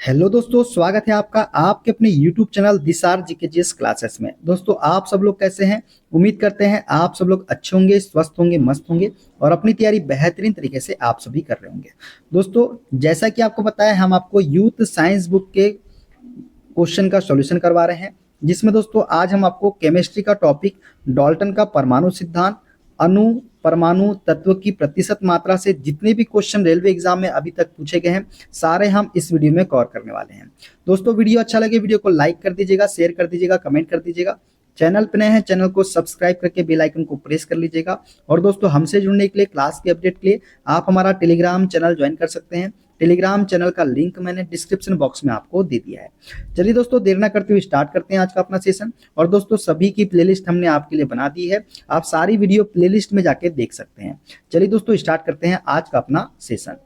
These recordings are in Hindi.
हेलो दोस्तों, स्वागत है आपका आपके अपने YouTube चैनल दिसार जीकेजीएस क्लासेस में। दोस्तों, आप सब लोग कैसे हैं? उम्मीद करते हैं आप सब लोग अच्छे होंगे, स्वस्थ होंगे, मस्त होंगे और अपनी तैयारी बेहतरीन तरीके से आप सभी कर रहे होंगे। दोस्तों, जैसा कि आपको पता है, हम आपको यूथ साइंस बुक के क्वेश्चन का सॉल्यूशन करवा रहे हैं, जिसमें दोस्तों आज हम आपको केमिस्ट्री का टॉपिक डाल्टन का परमाणु सिद्धांत, अणु परमाणु तत्व की प्रतिशत मात्रा से जितने भी क्वेश्चन रेलवे एग्जाम में अभी तक पूछे गए हैं, सारे हम इस वीडियो में कवर करने वाले हैं। दोस्तों, वीडियो अच्छा लगे वीडियो को लाइक कर दीजिएगा, शेयर कर दीजिएगा, कमेंट कर दीजिएगा। चैनल पे नए हैं, चैनल को सब्सक्राइब करके बेल आइकन को प्रेस कर लीजिएगा। और दोस्तों, हमसे जुड़ने के लिए, क्लास के अपडेट के लिए आप हमारा टेलीग्राम चैनल ज्वाइन कर सकते हैं। टेलीग्राम चैनल का लिंक मैंने डिस्क्रिप्शन बॉक्स में आपको दे दिया है। चलिए दोस्तों, देर ना करते हुए स्टार्ट करते हैं आज का अपना सेशन। और दोस्तों, सभी की प्लेलिस्ट हमने आपके लिए बना दी है, आप सारी वीडियो प्लेलिस्ट में जाके देख सकते हैं। चलिए दोस्तों, स्टार्ट करते हैं आज का अपना सेशन।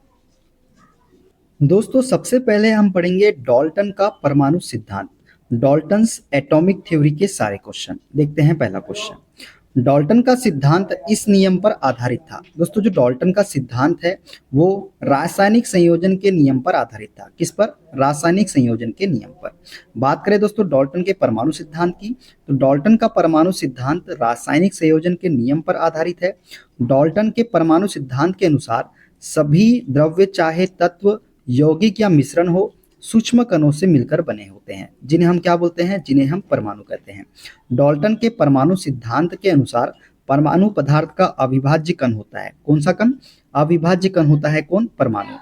दोस्तों, सबसे पहले हम पढ़ेंगे डाल्टन का परमाणु सिद्धांत, डाल्टन्स एटॉमिक थ्योरी के सारे क्वेश्चन। देखते हैं पहला क्वेश्चन। डाल्टन का सिद्धांत इस नियम पर आधारित था। दोस्तों, जो डाल्टन का सिद्धांत है वो रासायनिक संयोजन के नियम पर आधारित था। किस पर? रासायनिक संयोजन के नियम पर। बात करें दोस्तों डाल्टन के परमाणु सिद्धांत की, तो डाल्टन का परमाणु सिद्धांत रासायनिक संयोजन के नियम पर आधारित है। डाल्टन के परमाणु सिद्धांत के अनुसार सभी द्रव्य चाहे तत्व यौगिक या मिश्रण हो, सूक्ष्म कणों से मिलकर बने होते हैं, जिन्हें हम क्या बोलते हैं? जिन्हें हम परमाणु कहते हैं। डाल्टन के परमाणु सिद्धांत के अनुसार परमाणु पदार्थ का अविभाज्य कण होता है। कौन सा कण? अविभाज्य कण होता है। कौन? परमाणु।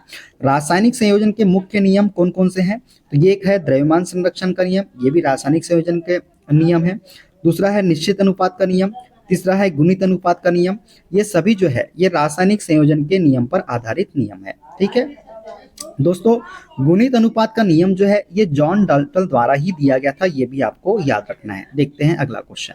रासायनिक संयोजन के मुख्य नियम कौन कौन से हैं? तो ये एक है द्रव्यमान संरक्षण का नियम, ये भी रासायनिक संयोजन के नियम है। दूसरा है निश्चित अनुपात का नियम। तीसरा है गुणित अनुपात का नियम। ये सभी जो है ये रासायनिक संयोजन के नियम पर आधारित नियम है। ठीक है दोस्तों, गुणित अनुपात का नियम जो है ये जॉन डाल्टन द्वारा ही दिया गया था, ये भी आपको याद रखना है। देखते हैं अगला क्वेश्चन।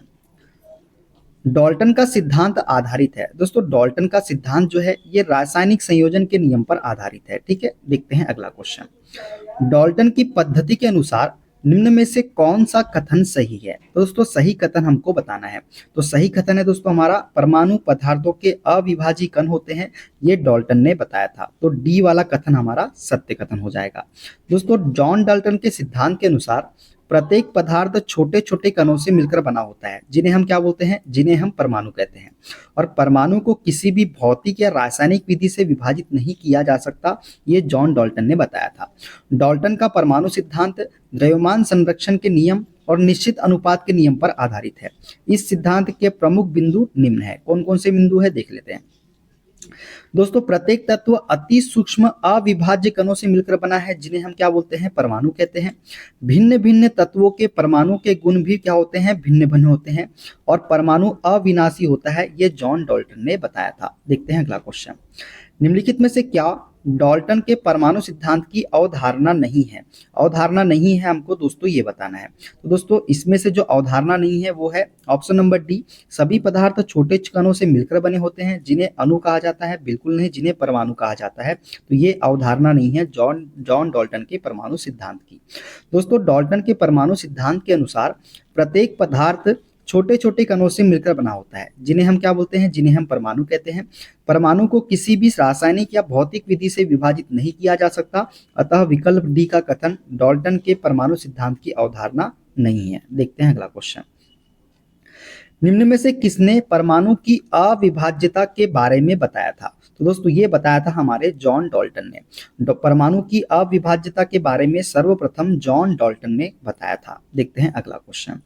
डाल्टन का सिद्धांत आधारित है। दोस्तों, डाल्टन का सिद्धांत जो है ये रासायनिक संयोजन के नियम पर आधारित है। ठीक है, देखते हैं अगला क्वेश्चन। डाल्टन की पद्धति के अनुसार निम्न में से कौन सा कथन सही है? तो दोस्तों, सही कथन हमको बताना है। तो सही कथन है दोस्तों हमारा, परमाणु पदार्थों के अविभाज्य कण होते हैं, ये डाल्टन ने बताया था। तो डी वाला कथन हमारा सत्य कथन हो जाएगा। दोस्तों, जॉन डाल्टन के सिद्धांत के अनुसार प्रत्येक पदार्थ छोटे छोटे कणों से मिलकर बना होता है, जिन्हें हम क्या बोलते हैं? जिन्हें हम परमाणु कहते हैं। और परमाणु को किसी भी भौतिक या रासायनिक विधि से विभाजित नहीं किया जा सकता, ये जॉन डाल्टन ने बताया था। डाल्टन का परमाणु सिद्धांत द्रव्यमान संरक्षण के नियम और निश्चित अनुपात के नियम पर आधारित है। इस सिद्धांत के प्रमुख बिंदु निम्न है। कौन कौन से बिंदु है देख लेते हैं। दोस्तों, प्रत्येक तत्व अति सूक्ष्म अविभाज्य कणों से मिलकर बना है, जिन्हें हम क्या बोलते हैं? परमाणु कहते हैं। भिन्न भिन्न तत्वों के परमाणु के गुण भी क्या होते हैं? भिन्न भिन्न होते हैं। और परमाणु अविनाशी होता है, ये जॉन डाल्टन ने बताया था। देखते हैं अगला क्वेश्चन। निम्नलिखित में से क्या डाल्टन के परमाणु सिद्धांत की अवधारणा नहीं है? अवधारणा नहीं है हमको दोस्तों ये बताना है। तो दोस्तों, इसमें से जो अवधारणा नहीं है वो है ऑप्शन नंबर डी, सभी पदार्थ छोटे कणों से मिलकर बने होते हैं, जिन्हें अणु कहा जाता है। बिल्कुल नहीं, जिन्हें परमाणु कहा जाता है। तो ये अवधारणा नहीं है जॉन डाल्टन के परमाणु सिद्धांत की। दोस्तों, डाल्टन के परमाणु सिद्धांत के अनुसार प्रत्येक पदार्थ छोटे छोटे कणों से मिलकर बना होता है, जिन्हें हम क्या बोलते हैं? जिन्हें हम परमाणु कहते हैं। परमाणु को किसी भी रासायनिक या भौतिक विधि से विभाजित नहीं किया जा सकता, अतः विकल्प डी का कथन डाल्टन के परमाणु सिद्धांत की अवधारणा नहीं है। देखते हैं अगला क्वेश्चन। निम्न में से किसने परमाणु की अविभाज्यता के बारे में बताया था? तो दोस्तों, ये बताया था हमारे जॉन डाल्टन ने। परमाणु की अविभाज्यता के बारे में सर्वप्रथम जॉन डाल्टन ने बताया था। देखते हैं अगला क्वेश्चन।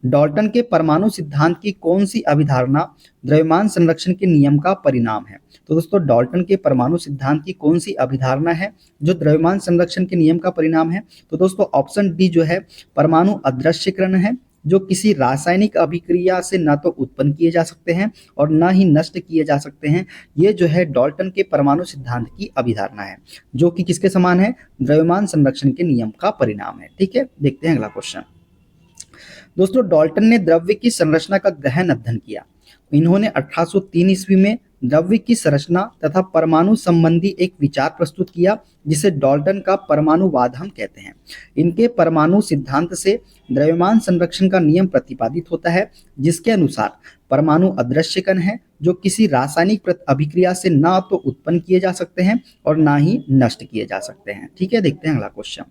डाल्टन के परमाणु सिद्धांत की कौन सी अभिधारणा द्रव्यमान संरक्षण के नियम का परिणाम है? तो दोस्तों, डाल्टन के परमाणु सिद्धांत की कौन सी अभिधारणा है जो द्रव्यमान संरक्षण के नियम का परिणाम है? तो दोस्तों, ऑप्शन डी जो है परमाणु अदृश्यकरण है, जो किसी रासायनिक अभिक्रिया से ना तो उत्पन्न किए जा सकते हैं और ना ही नष्ट किए जा सकते हैं। ये जो है डाल्टन के परमाणु सिद्धांत की अभिधारणा है, जो कि किसके समान है? द्रव्यमान संरक्षण के नियम का परिणाम है। ठीक है, देखते हैं अगला क्वेश्चन। दोस्तों, डाल्टन ने द्रव्य की संरचना का गहन अध्ययन किया। इन्होंने 1803 ईस्वी में द्रव्य की संरचना तथा परमाणु संबंधी एक विचार प्रस्तुत किया, जिसे डाल्टन का परमाणुवाद हम कहते हैं। इनके परमाणु सिद्धांत से द्रव्यमान संरक्षण का नियम प्रतिपादित होता है, जिसके अनुसार परमाणु अदृश्य कण है, जो किसी रासायनिक अभिक्रिया से ना तो उत्पन्न किए जा सकते हैं और ना ही नष्ट किए जा सकते हैं। ठीक है, देखते हैं अगला क्वेश्चन।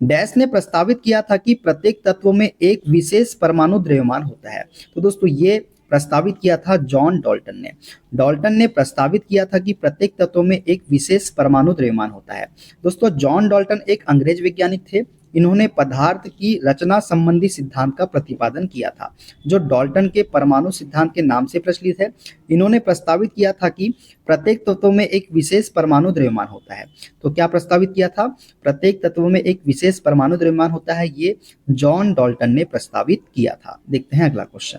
डैश ने प्रस्तावित किया था कि प्रत्येक तत्व में एक विशेष परमाणु द्रव्यमान होता है। तो दोस्तों ये प्रस्तावित किया था जॉन डाल्टन ने। डाल्टन ने प्रस्तावित किया था कि प्रत्येक तत्व में एक विशेष परमाणु द्रव्यमान होता है। दोस्तों जॉन डाल्टन एक अंग्रेज वैज्ञानिक थे। इन्होंने पदार्थ की रचना संबंधी सिद्धांत का प्रतिपादन किया था, जो डाल्टन के परमाणु सिद्धांत के नाम से प्रचलित है। इन्होंने प्रस्तावित किया था कि प्रत्येक तत्व में एक विशेष परमाणु द्रव्यमान होता है। तो क्या प्रस्तावित किया था? प्रत्येक तत्व में एक विशेष परमाणु द्रव्यमान होता है, ये जॉन डाल्टन ने प्रस्तावित किया था। देखते हैं अगला क्वेश्चन।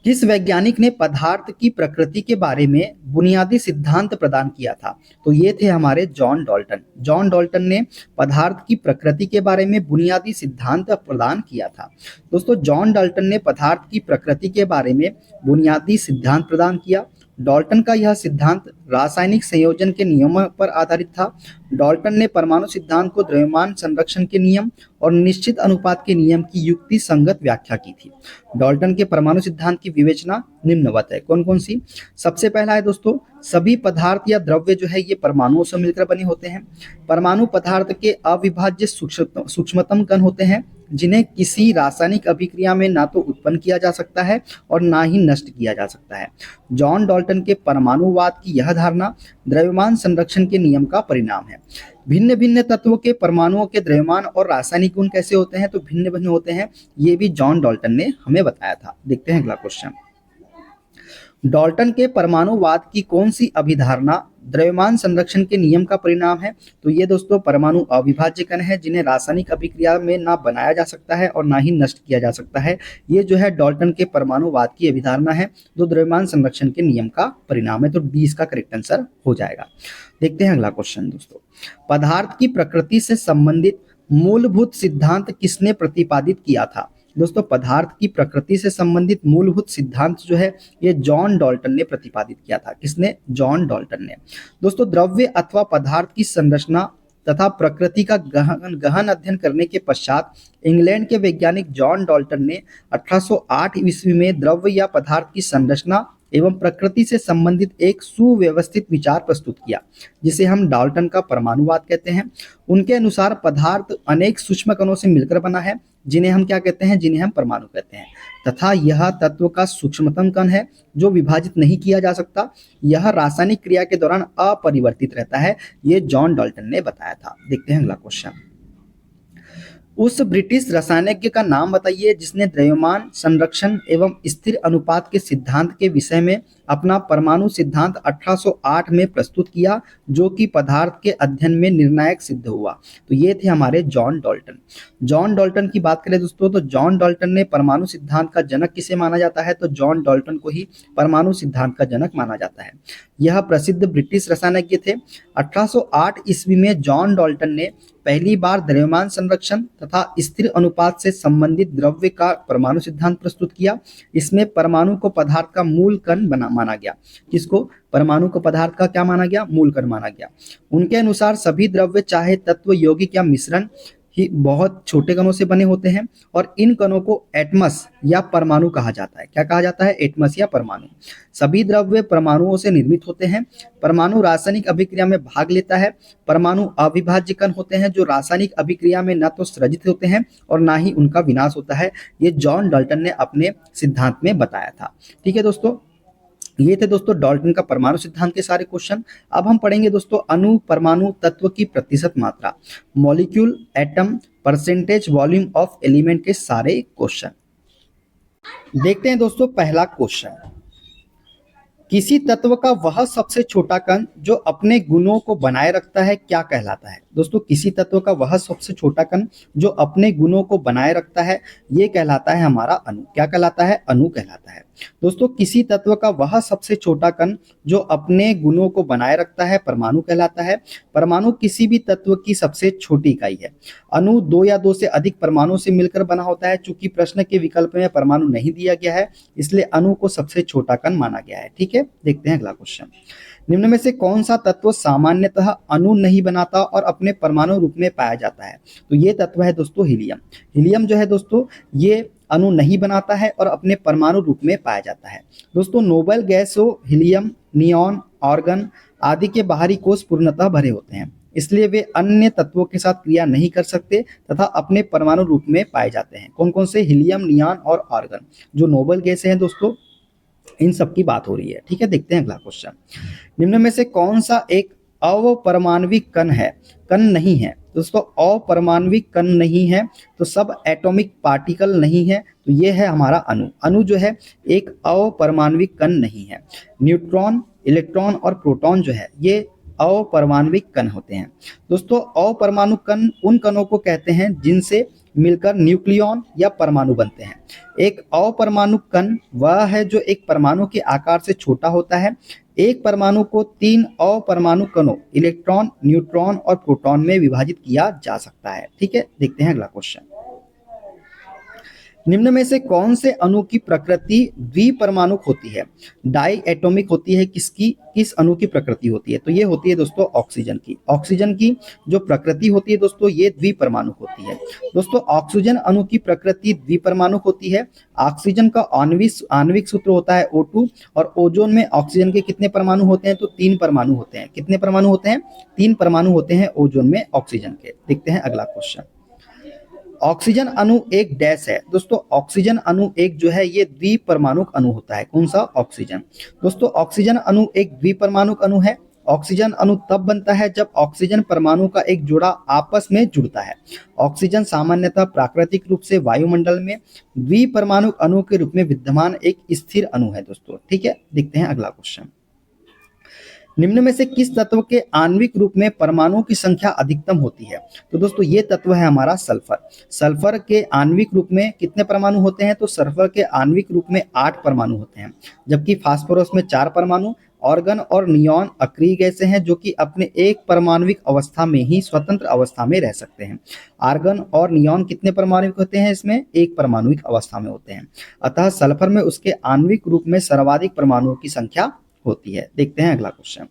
किस वैज्ञानिक ने पदार्थ की प्रकृति के बारे में बुनियादी सिद्धांत प्रदान किया था? तो ये थे हमारे जॉन डाल्टन। जॉन डाल्टन ने पदार्थ की प्रकृति के बारे में बुनियादी सिद्धांत प्रदान किया था। दोस्तों जॉन डाल्टन ने पदार्थ की प्रकृति के बारे में बुनियादी सिद्धांत प्रदान किया। डाल्टन का यह सिद्धांत रासायनिक संयोजन के नियमों पर आधारित था। डाल्टन ने परमाणु सिद्धांत को द्रव्यमान संरक्षण के नियम और निश्चित अनुपात के नियम की युक्ति संगत व्याख्या की थी। डाल्टन के परमाणु सिद्धांत की विवेचना निम्नवत है। कौन कौन सी? सबसे पहला है दोस्तों, सभी पदार्थ या द्रव्य जो है ये परमाणुओं से मिलकर बने होते हैं। परमाणु पदार्थ के अविभाज्य सूक्ष्मतम कण होते हैं, जिन्हें किसी रासायनिक अभिक्रिया में ना तो उत्पन्न किया जा सकता है और ना ही नष्ट किया जा सकता है। जॉन डाल्टन के परमाणुवाद की यह धारणा द्रव्यमान संरक्षण के नियम का परिणाम है। भिन्न भिन्न तत्वों के परमाणुओं के द्रव्यमान और रासायनिक गुण कैसे होते हैं? तो भिन्न भिन्न होते हैं। ये भी जॉन डाल्टन ने हमें बताया था। देखते हैं अगला क्वेश्चन। डाल्टन के परमाणुवाद की कौन सी अभिधारणा द्रव्यमान संरक्षण के नियम का परिणाम है? तो ये दोस्तों परमाणु अविभाज्य कण है, जिन्हें रासायनिक अभिक्रिया में ना बनाया जा सकता है और ना ही नष्ट किया जा सकता है। ये जो है डाल्टन के परमाणुवाद की अभिधारणा है, जो द्रव्यमान संरक्षण के नियम का परिणाम है। तो डी इसका करेक्ट आंसर हो जाएगा। देखते हैं अगला क्वेश्चन दोस्तों। पदार्थ की प्रकृति से संबंधित मूलभूत सिद्धांत किसने प्रतिपादित किया था? दोस्तों पदार्थ की प्रकृति से संबंधित मूलभूत सिद्धांत जो है ये जॉन डाल्टन ने प्रतिपादित किया था। किसने? जॉन डाल्टन ने। दोस्तों द्रव्य अथवा पदार्थ की संरचना तथा प्रकृति का गहन अध्ययन करने के पश्चात इंग्लैंड के वैज्ञानिक जॉन डाल्टन ने 1808 ईस्वी में द्रव्य या पदार्थ की संरचना एवं प्रकृति से संबंधित एक सुव्यवस्थित विचार प्रस्तुत किया, जिसे हम डाल्टन का परमाणुवाद कहते हैं। उनके अनुसार पदार्थ अनेक सूक्ष्म कणों से मिलकर बना है, जिन्हें हम क्या कहते हैं? जिन्हें हम परमाणु कहते हैं, तथा यह तत्व का सूक्ष्मतम कण है जो विभाजित नहीं किया जा सकता। यह रासायनिक क्रिया के दौरान अपरिवर्तित रहता है। ये जॉन डाल्टन ने बताया था। देखते हैं अगला क्वेश्चन। उस ब्रिटिश रसायनज्ञ का नाम बताइए जिसने द्रव्यमान संरक्षण एवं स्थिर अनुपात के सिद्धांत के विषय में अपना परमाणु सिद्धांत 1808 में प्रस्तुत किया, जो कि पदार्थ के अध्ययन में निर्णायक सिद्ध हुआ। तो ये थे हमारे जॉन डाल्टन। जॉन डाल्टन की बात करें दोस्तों, तो जॉन डाल्टन ने परमाणु सिद्धांत का जनक किसे माना जाता है? तो जॉन डाल्टन को ही परमाणु सिद्धांत का जनक माना जाता है। यह प्रसिद्ध ब्रिटिश रसायनज्ञ थे। 1808 ईस्वी में जॉन डाल्टन ने पहली बार द्रव्यमान संरक्षण तथा स्थिर अनुपात से संबंधित द्रव्य का परमाणु सिद्धांत प्रस्तुत किया। इसमें परमाणु को पदार्थ का मूल कण माना गया। किसको? परमाणु को पदार्थ का क्या माना गया? मूल कण माना गया। उनके अनुसार सभी द्रव्य चाहे तत्व यौगिक या मिश्रण ही बहुत छोटे कणों से बने होते हैं और इन कणों को एटमस या परमाणु कहा जाता है। क्या कहा जाता है? एटमस या परमाणु। सभी द्रव्य परमाणुओं से निर्मित होते हैं। परमाणु रासायनिक अभिक्रिया में भाग लेता है। परमाणु अविभाज्य कण होते हैं जो रासायनिक अभिक्रिया में न तो सृजित होते हैं और ना ही उनका विनाश होता है। ये जॉन डाल्टन ने अपने सिद्धांत में बताया था। ठीक है दोस्तों, ये थे दोस्तों डाल्टन का परमाणु सिद्धांत के सारे क्वेश्चन। अब हम पढ़ेंगे दोस्तों अणु परमाणु तत्व की प्रतिशत मात्रा, molecule, atom, percentage, volume of element के सारे क्वेश्चन। देखते हैं दोस्तों पहला क्वेश्चन। किसी तत्व का वह सबसे छोटा कण जो अपने गुणों को बनाए रखता है क्या कहलाता है? दोस्तों किसी तत्व का वह सबसे छोटा कण जो अपने गुणों को बनाए रखता है ये कहलाता है हमारा अणु। क्या कहलाता है? अणु कहलाता है। दोस्तों किसी तत्व का वह सबसे छोटा कण जो अपने गुणों को बनाए रखता है परमाणु कहलाता है। परमाणु किसी भी तत्व की सबसे छोटी इकाई है। अणु 2 या 2 से अधिक परमाणु से मिलकर बना होता है। चूंकि प्रश्न के विकल्प में परमाणु नहीं दिया गया है, इसलिए अणु को सबसे छोटा कण माना गया है। ठीक है, देखते हैं अगला क्वेश्चन। निम्न में से कौन सा तत्व सामान्यतः अणु नहीं बनाता और अपने परमाणु रूप में पाया जाता है? तो ये तत्व है दोस्तों हीलियम। हीलियम जो है दोस्तों ये अणु नहीं बनाता है और अपने परमाणु रूप में पाया जाता है। दोस्तों नोबल गैसों हीलियम, नियॉन, आर्गन आदि के बाहरी कोश पूर्णतः भरे होते हैं। इसलिए वे अन्य तत्वों के साथ क्रिया नहीं कर सकते तथा अपने परमाणु रूप में पाए जाते हैं। कौन कौन से? हीलियम, नियॉन और आर्गन, जो नोबल गैसें हैं दोस्तों, इन सब की बात हो रही है। ठीक है, देखते हैं अगला क्वेश्चन। निम्न में से कौन सा एक अवपरमाणविक कण है? कण नहीं है दोस्तों, अवपरमाणविक कण नहीं है तो सब एटॉमिक पार्टिकल नहीं है, तो ये है हमारा अणु। अणु जो है एक अवपरमाणविक कण नहीं है। न्यूट्रॉन, इलेक्ट्रॉन और प्रोटॉन जो है ये अवपरमाणविक कण होते हैं। दोस्तों अवपरमाणु कण उन कणों को कहते हैं जिनसे मिलकर न्यूक्लियॉन या परमाणु बनते हैं। एक अवपरमाणु कण वह है जो एक परमाणु के आकार से छोटा होता है। एक परमाणु को 3 अवपरमाणु कणों इलेक्ट्रॉन, न्यूट्रॉन और प्रोटॉन में विभाजित किया जा सकता है। ठीक है, देखते हैं अगला क्वेश्चन। निम्न में से कौन से अणु की प्रकृति द्विपरमाणुक होती है? डाई एटॉमिक होती है किसकी? किस अणु की प्रकृति होती है? तो ये होती है दोस्तों ऑक्सीजन की। ऑक्सीजन की जो प्रकृति होती है दोस्तों ये द्विपरमाणुक होती है। दोस्तों ऑक्सीजन अणु की प्रकृति द्विपरमाणुक होती है। ऑक्सीजन का आणविक सूत्र होता है O2 और ओजोन में ऑक्सीजन के कितने परमाणु होते हैं? तो 3 परमाणु होते हैं। कितने परमाणु होते हैं? 3 परमाणु होते हैं ओजोन में ऑक्सीजन के। देखते हैं अगला क्वेश्चन। ऑक्सीजन अणु एक डैश है दोस्तों, ऑक्सीजन अणु एक जो है ये द्विपरमाणुक अणु होता है। कौन सा? ऑक्सीजन। दोस्तों ऑक्सीजन अणु एक द्विपरमाणुक अणु है। ऑक्सीजन अणु तब बनता है जब ऑक्सीजन परमाणु का एक जोड़ा आपस में जुड़ता है। ऑक्सीजन सामान्यतः प्राकृतिक रूप से वायुमंडल में द्विपरमाणुक अणु के रूप में विद्यमान एक स्थिर अणु है दोस्तों। ठीक है, देखते हैं अगला क्वेश्चन। निम्न में से किस तत्व के आणविक रूप में परमाणुओं की संख्या अधिकतम होती है? तो दोस्तों ये तत्व है हमारा सल्फर। सल्फर के आणविक रूप में कितने परमाणु होते हैं? तो सल्फर के आणविक रूप में 8 परमाणु होते हैं, जबकि फास्फोरस में 4 परमाणु। ऑर्गन और नियॉन अक्रिय गैसें हैं जो कि अपने एक परमाणुविक अवस्था में ही स्वतंत्र अवस्था में रह सकते हैं। आर्गन और नियॉन कितने परमाणुविक होते हैं? इसमें एक परमाणुविक अवस्था में होते हैं। अतः सल्फर में उसके आणविक रूप में सर्वाधिक परमाणुओं की संख्या होती है। देखते हैं अगला क्वेश्चन।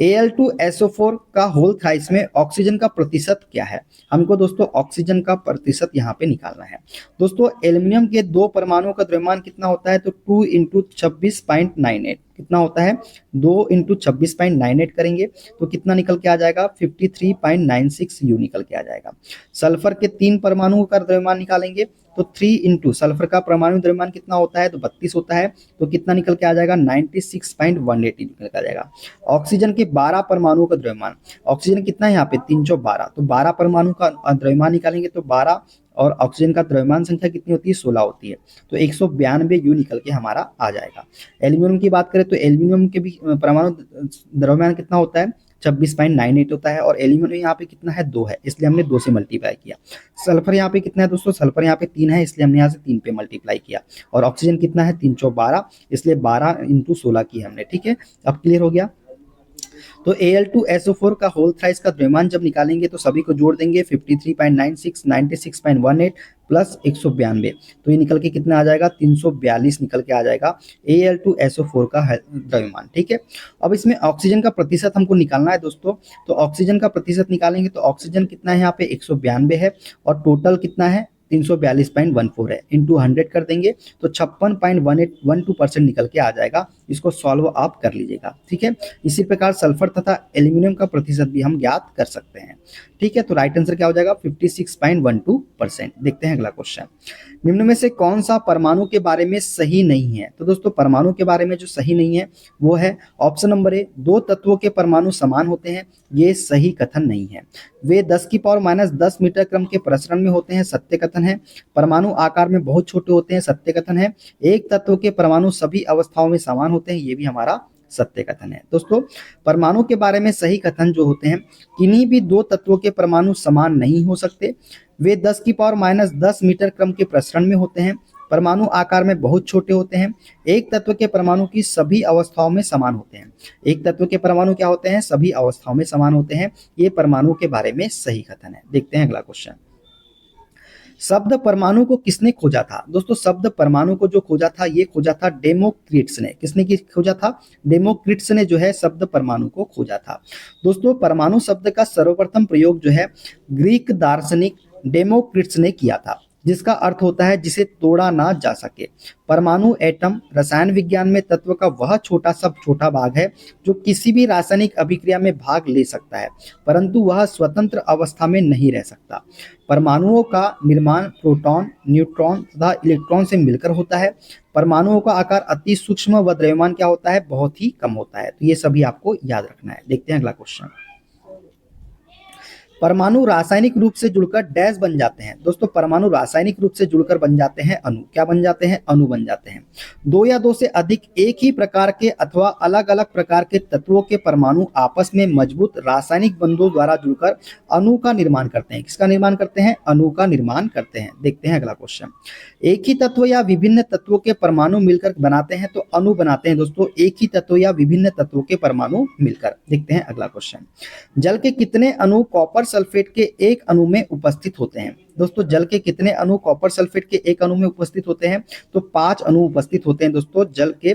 Al2SO4 का होल थ्राइस में ऑक्सीजन का प्रतिशत क्या है? हमको दोस्तों ऑक्सीजन का प्रतिशत यहाँ पे निकालना है। दोस्तों एल्युमिनियम के 2 परमाणुओं का द्रव्यमान कितना होता है? तो 2 × 26.98 कितना होता है? 2 × 26.98 करेंगे तो कितना निकल के आ जाएगा? 53.96 U निकल के आ जाएगा। सल्फर के 3 परमाणुओं का द्रव्यमान निकालेंगे तो 3 × सल्फर का परमाणु द्रव्यमान कितना होता है? तो 32 होता है, तो कितना निकल के आ जाएगा? 96.180 निकल के आ जाएगा। ऑक्सीजन के 12 परमाणुओं का द्रव्यमान, ऑक्सीजन कितना है यहाँ पे? 312, तो 12 परमाणु का द्रव्यमान निकालेंगे तो 12 और ऑक्सीजन का द्रव्यमान संख्या कितनी होती है? 16 होती है, तो 192 U निकल के हमारा आ जाएगा। एल्यूमिनियम की बात करें तो एल्यूमिनियम के भी परमाणु द्रव्यमान कितना होता है? 26.98 होता है और एल्यूमिनियम यहाँ पे कितना है? 2 है, इसलिए हमने 2 से मल्टीप्लाई किया। सल्फर यहाँ पे कितना है दोस्तों? सल्फर यहाँ पे 3 है, इसलिए हमने यहाँ से 3 पे मल्टीप्लाई किया। और ऑक्सीजन कितना है? 312, इसलिए 12 × 16 की हमने। ठीक है, अब क्लियर हो गया। तो Al2SO4 का होल थ्राइस का द्रव्यमान जब निकालेंगे तो सभी को जोड़ देंगे 53.96, 96.18 प्लस 192, तो ये निकल के कितना आ जाएगा? 342 निकल के आ जाएगा Al2SO4 का द्रव्यमान। ठीक है, अब इसमें ऑक्सीजन का प्रतिशत हमको निकालना है दोस्तों। तो ऑक्सीजन का प्रतिशत निकालेंगे तो ऑक्सीजन कितना है यहाँ पे? 192 है और टोटल कितना है? 342.14 है, इंटू 100 कर देंगे तो 56.1812% निकल के आ जाएगा। इसको सॉल्व आप कर लीजिएगा। ठीक है, इसी प्रकार सल्फर तथा एल्यूमिनियम का प्रतिशत भी हम ज्ञात कर सकते हैं। ठीक है, तो राइट आंसर क्या हो जाएगा? 56.12%। देखते हैं अगला क्वेश्चन। निम्न में से कौन सा परमाणु के बारे में सही नहीं है? तो दोस्तों परमाणु के बारे में जो सही नहीं है वो है ऑप्शन नंबर ए, 2 तत्वों के परमाणु समान होते हैं। ये सही कथन नहीं है। वे 10⁻⁻10 मीटर क्रम के प्रसरण में होते हैं, सत्य कथन है। परमाणु आकार में बहुत छोटे होते हैं, सत्य कथन है। एक तत्व के परमाणु सभी अवस्थाओं में समान होते हैं, ये भी हमारा सत्य कथन है। दोस्तों परमाणु के बारे में सही कथन जो होते हैं, किन्हीं भी 2 तत्वों के परमाणु समान नहीं हो सकते। वे 10⁻⁻10 मीटर क्रम के प्रसरण में होते हैं। परमाणु आकार में बहुत छोटे होते हैं। एक तत्व के परमाणु की सभी अवस्थाओं में समान होते हैं। एक तत्व के परमाणु क्या होते हैं? सभी अवस्थाओं में समान होते हैं। ये परमाणु के बारे में सही कथन है। देखते हैं अगला क्वेश्चन। शब्द परमाणु को किसने खोजा था? दोस्तों शब्द परमाणु को जो खोजा था ये खोजा था डेमोक्रिट्स ने। किसने खोजा था? डेमोक्रिट्स ने जो है शब्द परमाणु को खोजा था। दोस्तों परमाणु शब्द का सर्वप्रथम प्रयोग जो है ग्रीक दार्शनिक डेमोक्रिट्स ने किया था। जिसका अर्थ होता है जिसे तोड़ा ना जा सके। परमाणु एटम रसायन विज्ञान में तत्व का वह छोटा भाग है जो किसी भी रासायनिक अभिक्रिया में भाग ले सकता है, परंतु वह स्वतंत्र अवस्था में नहीं रह सकता। परमाणुओं का निर्माण प्रोटॉन, न्यूट्रॉन तथा इलेक्ट्रॉन से मिलकर होता है। परमाणुओं का आकार अति सूक्ष्म व द्रव्यमान क्या होता है, बहुत ही कम होता है। तो ये सभी आपको याद रखना है। देखते हैं अगला क्वेश्चन। परमाणु रासायनिक रूप से जुड़कर डैश बन जाते हैं। दोस्तों परमाणु रासायनिक रूप से जुड़कर बन जाते हैं अणु। क्या बन जाते हैं, अणु बन जाते हैं। दो या दो से अधिक एक ही प्रकार के अथवा अलग अलग प्रकार के तत्वों के परमाणु आपस में मजबूत रासायनिक बंधों द्वारा जुड़कर अणु का निर्माण करते हैं। किसका निर्माण करते हैं, अणु का निर्माण करते हैं। देखते हैं अगला क्वेश्चन। एक ही तत्व या विभिन्न तत्वों के परमाणु मिलकर बनाते हैं तो अणु बनाते हैं। दोस्तों एक ही तत्व या विभिन्न तत्वों के परमाणु मिलकर। देखते हैं अगला क्वेश्चन। जल के कितने अणु कॉपर सल्फेट के एक अणु में उपस्थित होते हैं। दोस्तों जल के कितने अणु कॉपर सल्फेट के एक अणु में उपस्थित होते हैं, तो 5 अणु उपस्थित होते हैं। दोस्तों जल के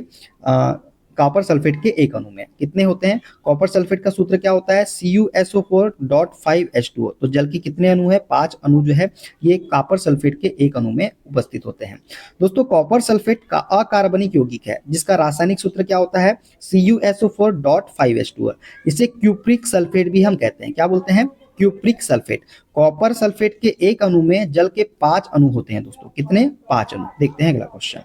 कॉपर सल्फेट के एक अणु में कितने होते हैं, कॉपर सल्फेट का सूत्र क्या होता है, CuSO4.5H2O। तो जल के कितने अणु है, 5 अणु जो है ये कॉपर सल्फेट के एक अणु में उपस्थित होते हैं। दोस्तों कॉपर सल्फेट का अकार्बनिक यौगिक है जिसका रासायनिक सूत्र क्या होता है, CuSO4.5H2O। इसे क्यूप्रिक सल्फेट भी हम कहते हैं। क्या बोलते हैं, क्यूप्रिक सल्फेट। कॉपर सल्फेट के एक अणु में जल के 5 अणु होते हैं। दोस्तों कितने, 5 अणु। देखते हैं अगला क्वेश्चन।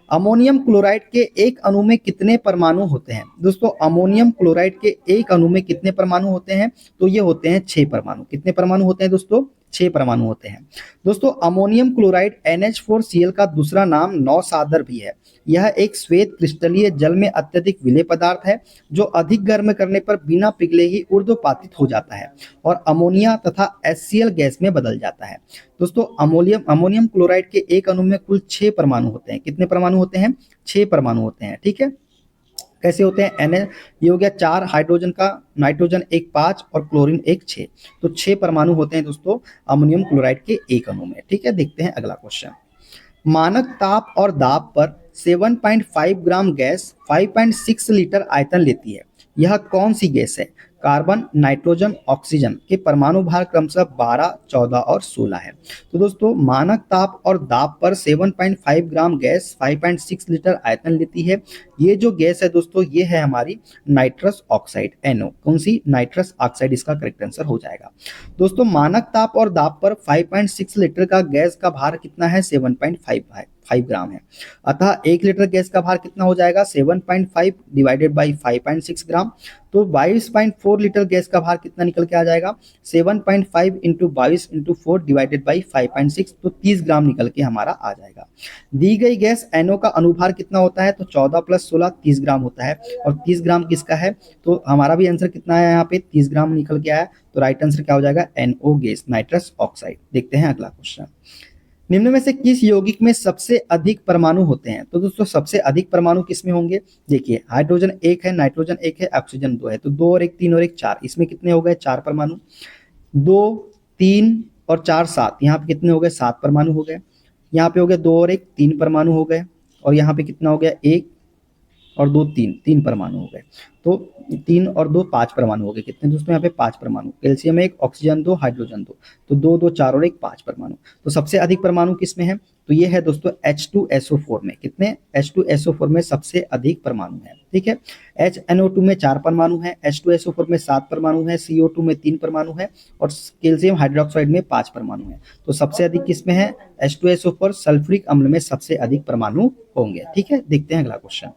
अमोनियम क्लोराइड के एक अणु में कितने परमाणु होते हैं। दोस्तों अमोनियम क्लोराइड के एक अणु में कितने परमाणु होते हैं, तो ये होते हैं 6 परमाणु। कितने परमाणु होते हैं दोस्तों, 6 परमाणु होते हैं। दोस्तों अमोनियम क्लोराइड NH4Cl का दूसरा नाम नौसादर भी है। यह एक श्वेत क्रिस्टलीय जल में अत्यधिक विलेय पदार्थ है जो अधिक गर्म करने पर बिना पिघले ही ऊर्ध्वपातित हो जाता है और अमोनिया तथा HCl गैस में बदल जाता है। दोस्तों अमोनियम क्लोराइड के एक अणु में कुल 6 परमाणु होते हैं। कितने परमाणु होते हैं, 6 परमाणु होते हैं। ठीक है, कैसे होते हैं, ये हो गया 4 हाइड्रोजन का, नाइट्रोजन 1 5 और क्लोरीन 1 6। तो 6 परमाणु होते हैं दोस्तों अमोनियम क्लोराइड के एक अणु में। ठीक है, देखते हैं अगला क्वेश्चन। मानक ताप और दाब पर 7.5 ग्राम गैस 5.6 लीटर आयतन लेती है। यह कौन सी गैस है, कार्बन, नाइट्रोजन, ऑक्सीजन के परमाणु भार क्रमशः 12, 14 और 16 है। तो दोस्तों मानक ताप और दाब पर 7.5 ग्राम गैस 5.6 लीटर आयतन लेती है। ये जो गैस है दोस्तों ये है हमारी नाइट्रस ऑक्साइड, NO। कौन सी, नाइट्रस ऑक्साइड इसका करेक्ट आंसर हो जाएगा। दोस्तों मानक ताप और दाब पर 5.6 लीटर का गैस का भार कितना है, 7.5 ग्राम है। अतः 1 लीटर गैस का भार कितना हो जाएगा, 7.5 डिवाइडेड बाई 5.6 ग्राम। तो 22.4 लीटर गैस का भार कितना निकल के आ जाएगा, 7.5 इंटू 22 इंटू 4 डिवाइडेड बाई 5.6, तो 30 ग्राम निकल के हमारा आ जाएगा। दी गई गैस NO का अनुभार कितना होता है, तो 14 + 16 30 ग्राम होता है। और 30 ग्राम किसका है, तो हमारा भी आंसर कितना है यहाँ पे, 30 ग्राम निकल के आया। तो राइट आंसर क्या हो जाएगा, NO गैस, नाइट्रस ऑक्साइड। देखते हैं अगला क्वेश्चन। निम्न में से किस यौगिक में सबसे अधिक परमाणु होते हैं। तो दोस्तों सबसे अधिक परमाणु किस में होंगे, देखिए हाइड्रोजन 1 है, नाइट्रोजन 1 है, ऑक्सीजन 2 है। तो 2 और 1 3 और 1 4, इसमें कितने हो गए, 4 परमाणु। 2 3 और 4 7, यहाँ पे कितने हो गए, 7 परमाणु हो गए। यहाँ पे हो गया 2 और 1 3 परमाणु हो गए। और यहाँ पे कितना हो गया, 1 और 2 3 परमाणु हो गए। तो 3 और 2 5 परमाणु हो गए। कितने दोस्तों, यहाँ पे 5 परमाणु। Calcium 1, oxygen 2, hydrogen 2। तो 2 2 4 और 1 5 परमाणु। तो सबसे अधिक परमाणु किस में है, तो ये है दोस्तों H2SO4 में। कितने, H2SO4 में सबसे अधिक परमाणु है। ठीक है, HNO2 में 4 परमाणु है, H2SO4 में 7 परमाणु है, CO2 में 3 परमाणु है और कैल्शियम हाइड्रोक्साइड में 5 परमाणु है। तो सबसे अधिक किस में है, H2SO4 सल्फ्यूरिक अम्ल में सबसे अधिक परमाणु होंगे। ठीक है, देखते हैं अगला क्वेश्चन।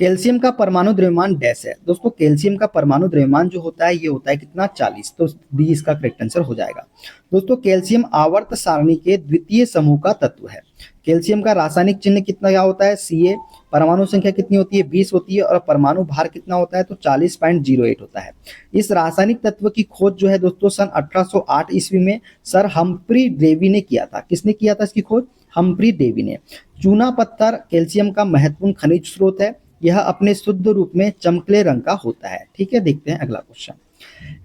कैल्शियम का परमाणु द्रव्यमान डैश है। दोस्तों कैल्शियम का परमाणु द्रव्यमान जो होता है ये होता है कितना, 40। तो बी इसका करेक्ट आंसर हो जाएगा। दोस्तों कैल्शियम आवर्त सारणी के द्वितीय समूह का तत्व है। कैल्शियम का रासायनिक चिन्ह कितना क्या होता है, Ca। परमाणु संख्या कितनी होती है, 20 होती है। और परमाणु भार कितना होता है, तो 40.08 होता है। इस रासायनिक तत्व की खोज जो है दोस्तों सन 1808 ईस्वी में सर हम्फ्री डेवी ने किया था। किसने किया था इसकी खोज, हम्फ्री डेवी ने। चूना पत्थर कैल्शियम का महत्वपूर्ण खनिज स्रोत है। यह अपने शुद्ध रूप में चमकीले रंग का होता है। ठीक है, देखते हैं अगला क्वेश्चन।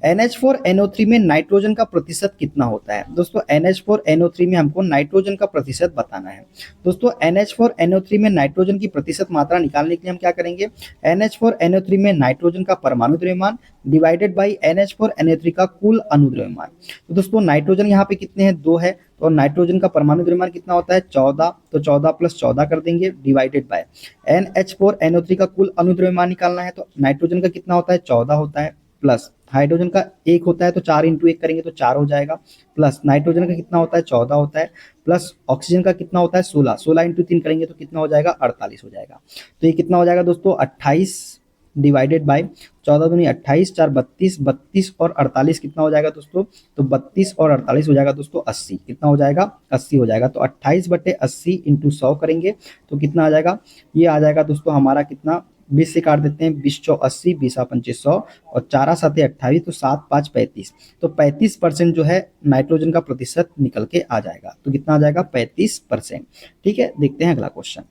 NH4NO3 में नाइट्रोजन का प्रतिशत कितना होता है? दोस्तों NH4NO3 में हमको नाइट्रोजन का प्रतिशत बताना है। दोस्तों NH4NO3 में नाइट्रोजन की प्रतिशत मात्रा निकालने के लिए हम क्या करेंगे? NH4NO3 में नाइट्रोजन का परमाणु द्रव्यमान डिवाइडेड बाई NH4NO3 का कुल अणुद्रव्यमान। तो दोस्तों नाइट्रोजन यहाँ पे कितने हैं? 2 है, तो नाइट्रोजन का परमाणु द्रव्यमान कितना होता है? 14, तो 14 + 14 कर देंगे डिवाइडेड बाय NH4NO3 का कुल अणुद्रव्यमान निकालना है, तो नाइट्रोजन का कितना होता है? 14 होता है, प्लस हाइड्रोजन का 1 होता है, तो 4 × 1 करेंगे तो 4 हो जाएगा, प्लस नाइट्रोजन का कितना होता है? 14 होता है, प्लस ऑक्सीजन का कितना होता है? 16, 16 × 3 करेंगे तो कितना हो जाएगा? 48 हो जाएगा। तो ये कितना हो जाएगा दोस्तों? 28 डिवाइडेड बाय 14 दूनी 28, 4 32, 32 और 48 कितना हो जाएगा दोस्तों? तो 32 और 48 हो जाएगा दोस्तों 80। कितना हो जाएगा? 80 हो जाएगा। तो 28/80 × 100 करेंगे तो कितना आ जाएगा? ये आ जाएगा दोस्तों हमारा कितना? 20 से काट देते हैं, 20 × 4 80, 20 × 5 100 और 4 × 7 28, तो 7 × 5 35। तो 35% जो है नाइट्रोजन का प्रतिशत निकल के आ जाएगा। तो कितना आ जाएगा? 35%। ठीक है, देखते हैं अगला क्वेश्चन।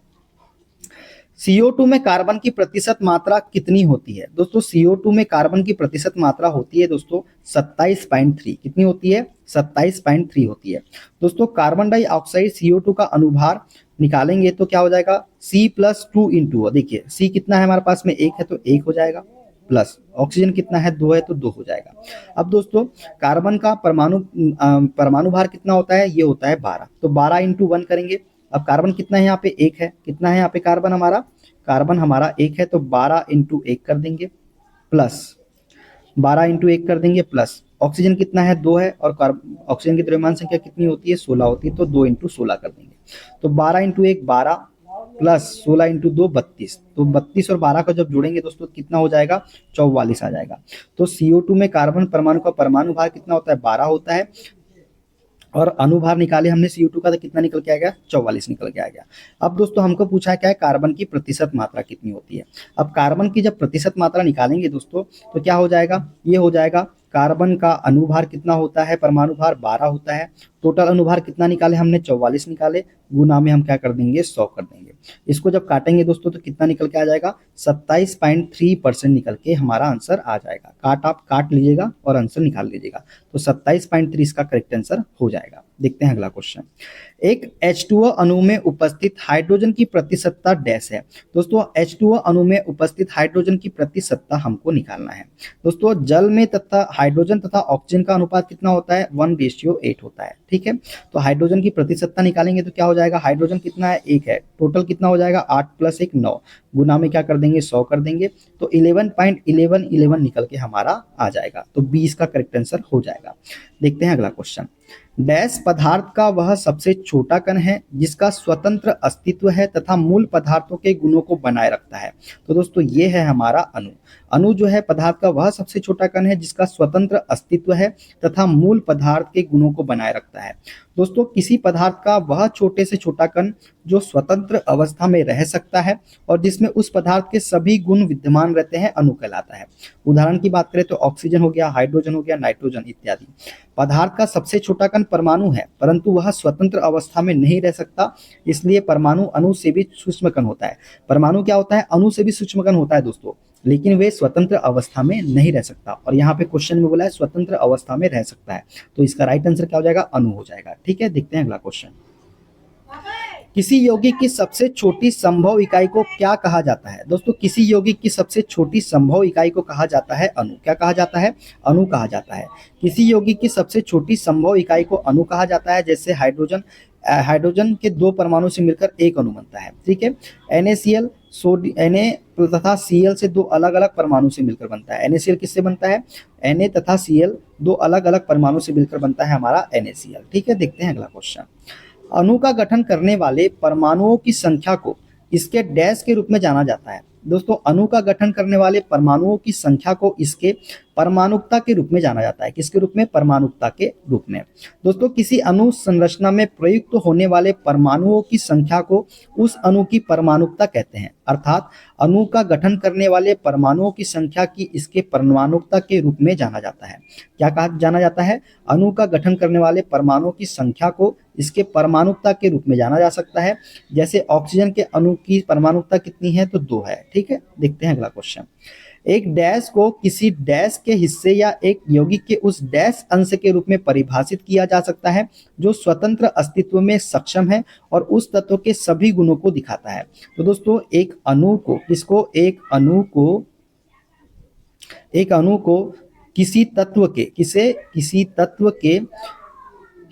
CO2 में कार्बन की प्रतिशत मात्रा कितनी होती है? दोस्तों CO2 में कार्बन की प्रतिशत मात्रा होती है दोस्तों 27.3। कितनी होती है? 27.3 होती है। दोस्तों कार्बन डाइऑक्साइड CO2 का अनुभार निकालेंगे तो क्या हो जाएगा? C + 2 × देखिए C कितना है हमारे पास में? 1 है, तो 1 हो जाएगा, प्लस ऑक्सीजन कितना है? 2 है, तो 2 हो जाएगा। अब दोस्तों कार्बन का परमाणु भार कितना होता है? ये होता है 12, तो 12 × 1 करेंगे। अब कार्बन कितना है यहाँ पे? 1 है। कितना है यहाँ पे कार्बन हमारा? कार्बन हमारा 1 है, तो 12 × 1 कर देंगे, प्लस 12 × 1 कर देंगे, प्लस ऑक्सीजन कितना है? 2 है, और ऑक्सीजन की द्रव्यमान संख्या कितनी होती है? 16 होती है, तो 2 × 16 कर देंगे। तो 12 × 1 12, प्लस 16 × 2 32। तो 32 और 12 का जब जोड़ेंगे दोस्तों कितना हो जाएगा? 44 आ जाएगा। तो CO2 में कार्बन परमाणु का परमाणु भार कितना होता है? 12 होता है, और अणुभार निकाले हमने CO2 का, तो कितना निकल के आ गया? 44 निकल के आ गया। अब दोस्तों हमको पूछा क्या है? कार्बन की प्रतिशत मात्रा कितनी होती है। अब कार्बन की जब प्रतिशत मात्रा निकालेंगे दोस्तों तो क्या हो जाएगा? ये हो जाएगा कार्बन का अणुभार कितना होता है? परमाणु भार 12 होता है। टोटल अणुभार कितना निकाले हमने? 44 निकाले, गुना में हम क्या कर देंगे? 100 कर देंगे। इसको जब काटेंगे दोस्तों तो कितना निकल के आ जाएगा? 27.3% निकल के हमारा आंसर आ जाएगा। आप काट लीजिएगा और आंसर निकाल लीजिएगा, तो 27.3 इसका करेक्ट आंसर हो जाएगा। देखते हैं अगला क्वेश्चन। एक H2O अणु में उपस्थित हाइड्रोजन की प्रतिशतता डैश है। दोस्तों H2O अणु में उपस्थित हाइड्रोजन की प्रतिशतता हमको निकालना है। दोस्तों जल में तथा हाइड्रोजन तथा ऑक्सीजन का अनुपात कितना होता है? 1:8 होता है। ठीक है, तो हाइड्रोजन की प्रतिशतता निकालेंगे तो क्या हो जाएगा? हाइड्रोजन कितना है? 1 है, टोटल कितना हो जाएगा? 8 + 1 9, गुना में क्या कर देंगे? 100 कर देंगे, तो 11.1111 निकल के हमारा आ जाएगा। तो 20 का करेक्ट आंसर हो जाएगा। देखते हैं अगला क्वेश्चन। डैश पदार्थ का वह सबसे छोटा कण है जिसका स्वतंत्र अस्तित्व है तथा मूल पदार्थों के गुणों को बनाए रखता है। तो दोस्तों ये है हमारा अणु। अणु जो है पदार्थ का वह सबसे छोटा कण है जिसका स्वतंत्र अस्तित्व है तथा मूल पदार्थ के गुणों को बनाए रखता है। दोस्तों किसी पदार्थ का वह छोटे से छोटा कण जो स्वतंत्र अवस्था में रह सकता है और जिसमें उस पदार्थ के सभी गुण विद्यमान रहते हैं अणु कहलाता है। उदाहरण की बात करें तो ऑक्सीजन हो गया, हाइड्रोजन हो गया, नाइट्रोजन इत्यादि। पदार्थ का सबसे छोटा कण परमाणु है, परंतु वह स्वतंत्र अवस्था में नहीं रह सकता, इसलिए परमाणु अणु से भी सूक्ष्म कण होता है। परमाणु क्या होता है? अणु से भी सूक्ष्म कण होता है दोस्तों, लेकिन वे स्वतंत्र अवस्था में नहीं रह सकता। और यहाँ पे क्वेश्चन में बोला है स्वतंत्र अवस्था में रह सकता है, तो इसका राइट आंसर क्या हो जाएगा? अणु हो जाएगा। ठीक है, देखते हैं अगला क्वेश्चन। किसी यौगिक की सबसे छोटी संभव इकाई को क्या कहा जाता है? दोस्तों किसी यौगिक की सबसे छोटी संभव इकाई को कहा जाता है अणु। क्या कहा जाता है? अणु कहा जाता है। किसी यौगिक की सबसे छोटी संभव इकाई को अणु कहा जाता है। जैसे हाइड्रोजन के 2 परमाणु से मिलकर एक अणु बनता है। ठीक है, NaCl Na तथा Cl से 2 अलग अलग परमाणु से मिलकर बनता है। NaCl किससे बनता है? Na तथा Cl 2 अलग अलग परमाणु से मिलकर बनता है हमारा NaCl। ठीक है, देखते हैं अगला क्वेश्चन। अणु का गठन करने वाले परमाणुओं की संख्या को इसके डैश के रूप में जाना जाता है। दोस्तों अणु का गठन करने वाले परमाणुओं की संख्या को इसके परमाणुकता के रूप में जाना जाता है। किसके रूप में? परमाणुकता के रूप में। दोस्तों किसी अणु संरचना में प्रयुक्त होने वाले परमाणुओं की संख्या को उस अणु की परमाणुकता कहते हैं। अर्थात अणु का गठन करने वाले परमाणुओं की संख्या की इसके परमाणुकता के रूप में जाना जाता है। क्या कहा जाना जाता है? अणु का गठन करने वाले परमाणुओं की संख्या को इसके परमाणुकता के रूप में जाना जा सकता है। जैसे ऑक्सीजन के अणु की परमाणुकता कितनी है? तो 2 है। ठीक है, देखते हैं अगला क्वेश्चन। एक डैश को किसी डैश के हिस्से या एक यौगिक के उस डैश अंश के रूप में परिभाषित किया जा सकता है जो स्वतंत्र अस्तित्व में सक्षम है और उस तत्व के सभी गुणों को दिखाता है। तो दोस्तों एक अणु को किसी तत्व के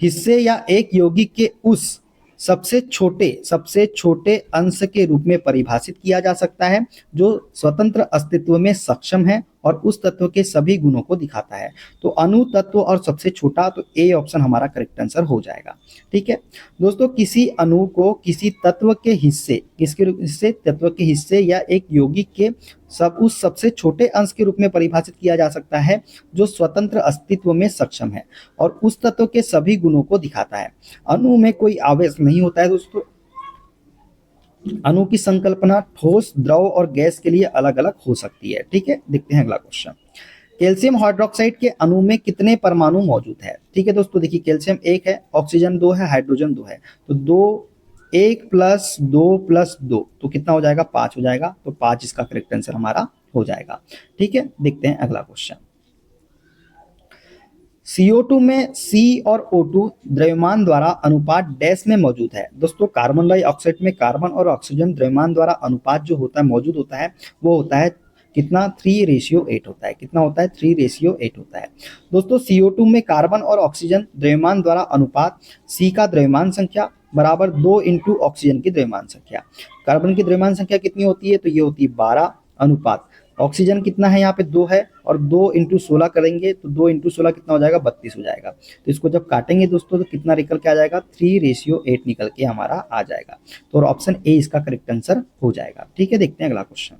हिस्से या एक यौगिक के उस सबसे छोटे अंश के रूप में परिभाषित किया जा सकता है जो स्वतंत्र अस्तित्व में सक्षम है और उस तत्व के सभी गुणों को दिखाता है। तो अणु, तत्व और सबसे छोटा, तो ए ऑप्शन हमारा करेक्ट आंसर हो जाएगा। ठीक है दोस्तों, किसी अणु को किसी तत्व के हिस्से या एक यौगिक के उस सबसे छोटे अंश के रूप में परिभाषित किया जा सकता है जो स्वतंत्र अस्तित्व में सक्षम है और उस तत्व के सभी गुणों को दिखाता है। अणु में कोई आवेश नहीं होता है दोस्तों। अणु की संकल्पना ठोस, द्रव और गैस के लिए अलग अलग हो सकती है। ठीक है, देखते हैं अगला क्वेश्चन। कैल्शियम हाइड्रोक्साइड के अणु में कितने परमाणु मौजूद है? ठीक है दोस्तों, देखिए कैल्शियम 1 है, ऑक्सीजन 2 है, हाइड्रोजन 2 है। तो 1 + 2 + 2 तो कितना हो जाएगा? 5 हो जाएगा। तो 5 इसका करेक्ट आंसर हमारा हो जाएगा। ठीक है, देखते हैं अगला क्वेश्चन। CO2 में C और O2 द्रव्यमान द्वारा अनुपात डैश में मौजूद है। दोस्तों कार्बन डाइऑक्साइड में कार्बन और ऑक्सीजन द्रव्यमान द्वारा अनुपात जो होता है मौजूद होता है वो होता है कितना? 3:8 होता है। कितना होता है? 3:8 होता है। दोस्तों CO2 में कार्बन और ऑक्सीजन द्रव्यमान द्वारा अनुपात C का द्रव्यमान संख्या बराबर 2 × ऑक्सीजन की द्रव्यमान संख्या। कार्बन की द्रव्यमान संख्या कितनी होती है? तो ये होती है 12 अनुपात ऑक्सीजन कितना है? यहाँ पे 2 है और 2 × 16 करेंगे तो 2 × 16 कितना हो जाएगा? 32 हो जाएगा। तो इसको जब काटेंगे दोस्तों तो कितना निकल के आ जाएगा? 3:8 निकल के हमारा आ जाएगा। तो ऑप्शन ए इसका करेक्ट आंसर हो जाएगा। ठीक है, देखते हैं अगला क्वेश्चन।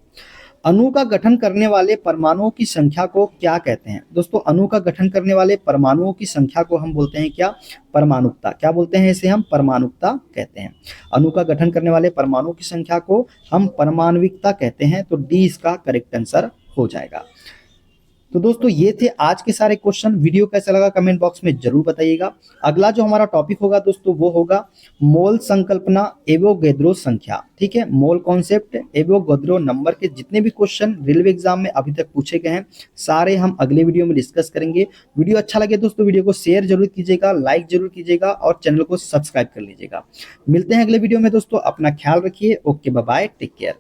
अणु का गठन करने वाले परमाणुओं की संख्या को क्या कहते हैं? दोस्तों अणु का गठन करने वाले परमाणुओं की संख्या को हम बोलते हैं क्या? परमाणुकता। क्या बोलते हैं इसे? हम परमाणुकता कहते हैं। अणु का गठन करने वाले परमाणुओं की संख्या को हम परमाणविकता कहते हैं। तो डी इसका करेक्ट आंसर हो जाएगा। तो दोस्तों ये थे आज के सारे क्वेश्चन। वीडियो कैसा लगा कमेंट बॉक्स में जरूर बताइएगा। अगला जो हमारा टॉपिक होगा दोस्तों वो होगा मोल संकल्पना, एवोगैड्रो संख्या। ठीक है, मोल कॉन्सेप्ट, एवोगैड्रो नंबर के जितने भी क्वेश्चन रेलवे एग्जाम में अभी तक पूछे गए हैं सारे हम अगले वीडियो में डिस्कस करेंगे। वीडियो अच्छा लगे दोस्तों वीडियो को शेयर जरूर कीजिएगा, लाइक जरूर कीजिएगा और चैनल को सब्सक्राइब कर लीजिएगा। मिलते हैं अगले वीडियो में दोस्तों, अपना ख्याल रखिए। Okay, bye bye, take care.